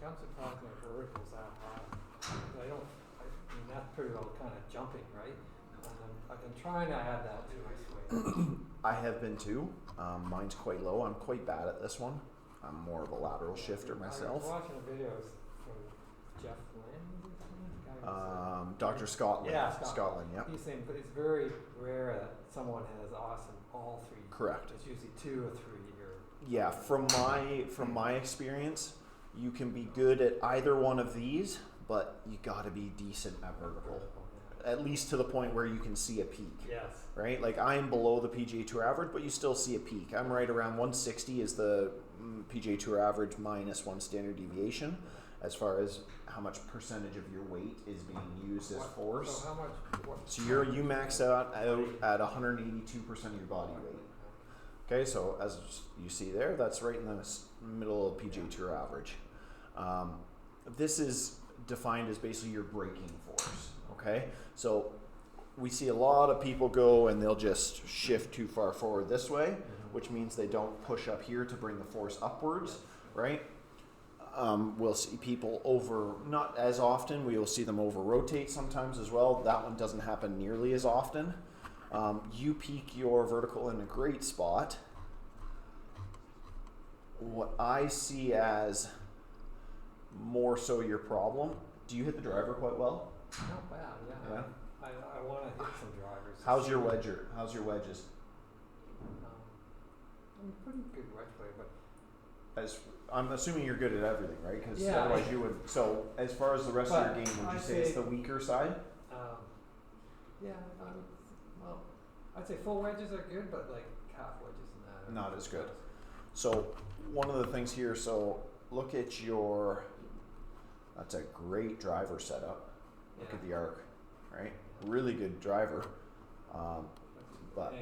I'm surprised my vertical's that high. I don't, I mean, that's pretty well kind of jumping, right? I've been trying to add that to my swing. I have been too. Mine's quite low. I'm quite bad at this one. I'm more of a lateral shifter myself. I was watching the videos from Jeff Lynn, Dr. Scotland. Yeah, Scotland, yeah. He's saying, but it's very rare that someone has awesome all three. Correct. It's usually 2 or 3. Yeah, from my experience, you can be good at either one of these, but you got to be decent at vertical. At least to the point where you can see a peak. Yes. Right? Like I'm below the PGA Tour average, but you still see a peak. I'm right around 160 is the PGA Tour average minus 1 standard deviation as far as how much percentage of your weight is being used as force. So how much? So you max out at 182% of your body weight. Okay, so as you see there, that's right in the middle of PGA Tour average. This is defined as basically your braking force. Okay, so we see a lot of people go and they'll just shift too far forward this way, which means they don't push up here to bring the force upwards, right? We'll see people over, not as often, we will see them over rotate sometimes as well. That one doesn't happen nearly as often. You peak your vertical in a great spot. What I see as more so your problem, do you hit the driver quite well? Not bad, yeah. I want to hit some drivers. How's your wedges? I'm a pretty good wedge player, but I'm assuming you're good at everything, right? Because yeah, otherwise you would. So as far as the rest of your game, would you say it's the weaker side? Yeah, well, I'd say full wedges are good, but like half wedges and that. Not as good. So one of the things here, so look at your, that's a great driver setup. Look at the arc, right? Really good driver. But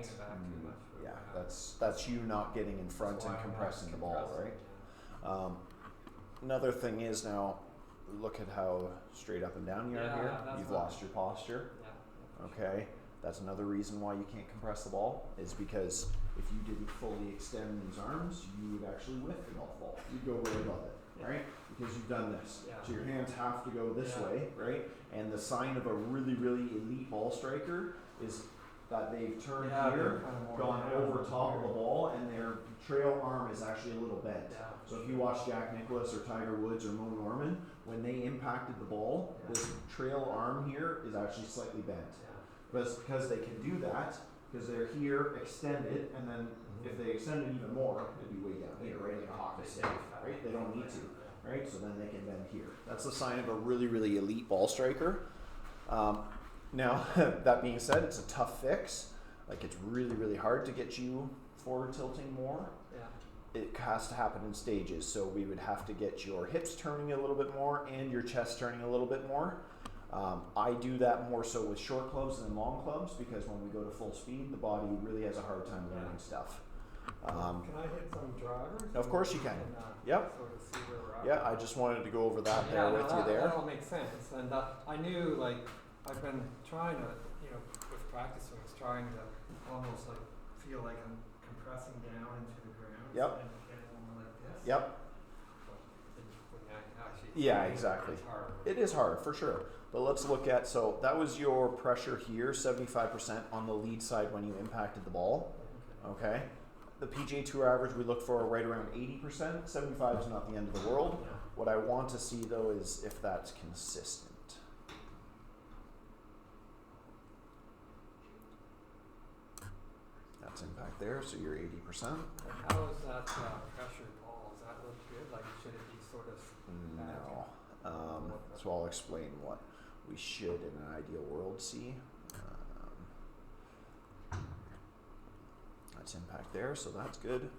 yeah, that's you not getting in front and compressing the ball, right? Another thing is now, look at how straight up and down you are here. You've lost your posture. Okay, that's another reason why you can't compress the ball, is because if you didn't fully extend these arms, you would actually whiff the golf ball. You'd go right above it, right? Because you've done this. So your hands have to go this way, right? And the sign of a really, really elite ball striker is that they've turned here, gone over top of the ball, and their trail arm is actually a little bent. So if you watch Jack Nicklaus or Tiger Woods or Mo Norman, when they impacted the ball, this trail arm here is actually slightly bent. Because they can do that, because they're here extended, and then if they extend it even more, it'd be way down here, right? Like a hockey stick, right? They don't need to, right? So then they can bend here. That's the sign of a really, really elite ball striker. Now, that being said, it's a tough fix. Like, it's really, really hard to get you forward tilting more. It has to happen in stages. So we would have to get your hips turning a little bit more and your chest turning a little bit more. I do that more so with short clubs than long clubs, because when we go to full speed, the body really has a hard time learning stuff. Can I hit some drivers? Of course you can. Yep. Sort of see where we're at. Yeah, I just wanted to go over that there with you there. That all makes sense. And I knew, like, I've been trying to, with practice swings, trying to almost like feel like I'm compressing down into the ground. Yep. And getting more like this. Yep. Yeah, exactly. It is hard for sure. But let's look at, so that was your pressure here, 75% on the lead side when you impacted the ball. Okay. The PGA Tour average we look for right around 80%. 75 is not the end of the world. What I want to see though is if that's consistent. That's impact there, so you're 80%. How is that pressure ball? Does that look good? Like, should it be sort of? No. So I'll explain what we should in an ideal world see. That's impact there, so that's good.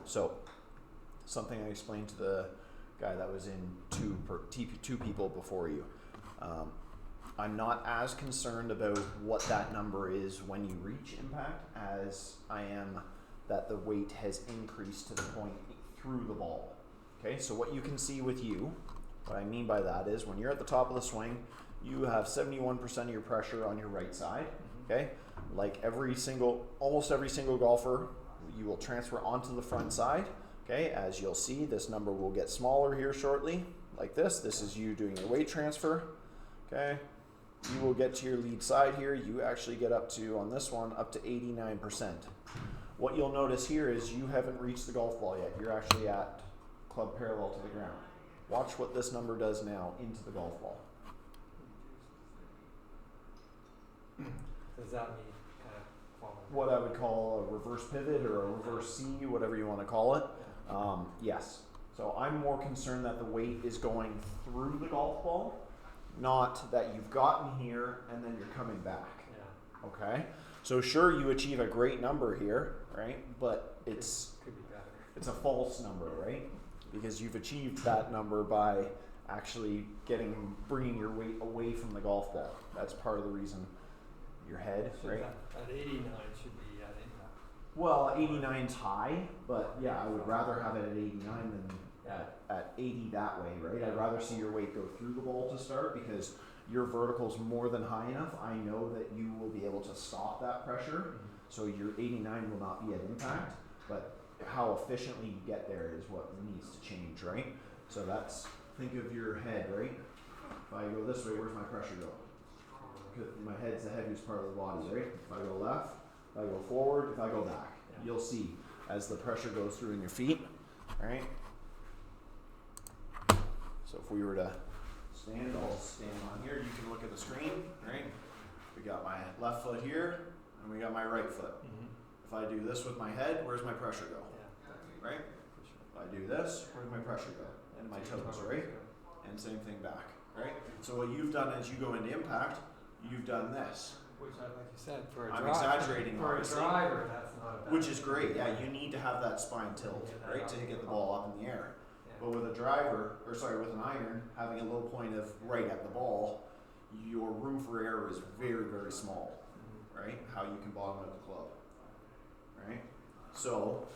So something I explained to the guy that was in two people before you. I'm not as concerned about what that number is when you reach impact as I am that the weight has increased to the point through the ball. Okay, so what you can see with you, what I mean by that is when you're at the top of the swing, you have 71% of your pressure on your right side. Okay, like almost every single golfer you will transfer onto the front side. Okay, as you'll see, this number will get smaller here shortly, like this. This is you doing your weight transfer. Okay, you will get to your lead side here. You actually get up to, on this one, up to 89%. What you'll notice here is you haven't reached the golf ball yet. You're actually at club parallel to the ground. Watch what this number does now into the golf ball. Does that mean kind of falling? What I would call a reverse pivot or a reverse C, whatever you want to call it. Yes. So I'm more concerned that the weight is going through the golf ball, not that you've gotten here and then you're coming back. Yeah. Okay. So sure, you achieve a great number here, right? But it's Could be better. it's a false number, right? Because you've achieved that number by actually bringing your weight away from the golf ball. That's part of the reason. Your head, So right? At 89 should be at impact. Well, 89's high, but yeah, I would rather have it at 89 than at 80 that way, right? I'd rather see your weight go through the ball to start because your vertical's more than high enough. I know that you will be able to stop that pressure, so your 89 will not be at impact, but how efficiently you get there is what needs to change, right? So think of your head, right? If I go this way, where's my pressure go? My head's the heaviest part of the body, right? If I go left, if I go forward, if I go back, you'll see as the pressure goes through in your feet, right? So if we were to stand, I'll stand on here. You can look at the screen, right? We got my left foot here, and we got my right foot. Mm-hmm. If I do this with my head, where's my pressure go? Yeah. Right? If I do this, where's my pressure go? And my toes, right? And same thing back, right? So what you've done as you go into impact, you've done this. Which, like you said, for a I'm driver, exaggerating, for a obviously. driver, that's not a bad Which is great, yeah, you need to have that spine tilt, right, to get the ball up in the air. But with a driver, with an iron, having a low point of right at the ball, your room for error is very, very small, right? How you can bottom out the club, right? So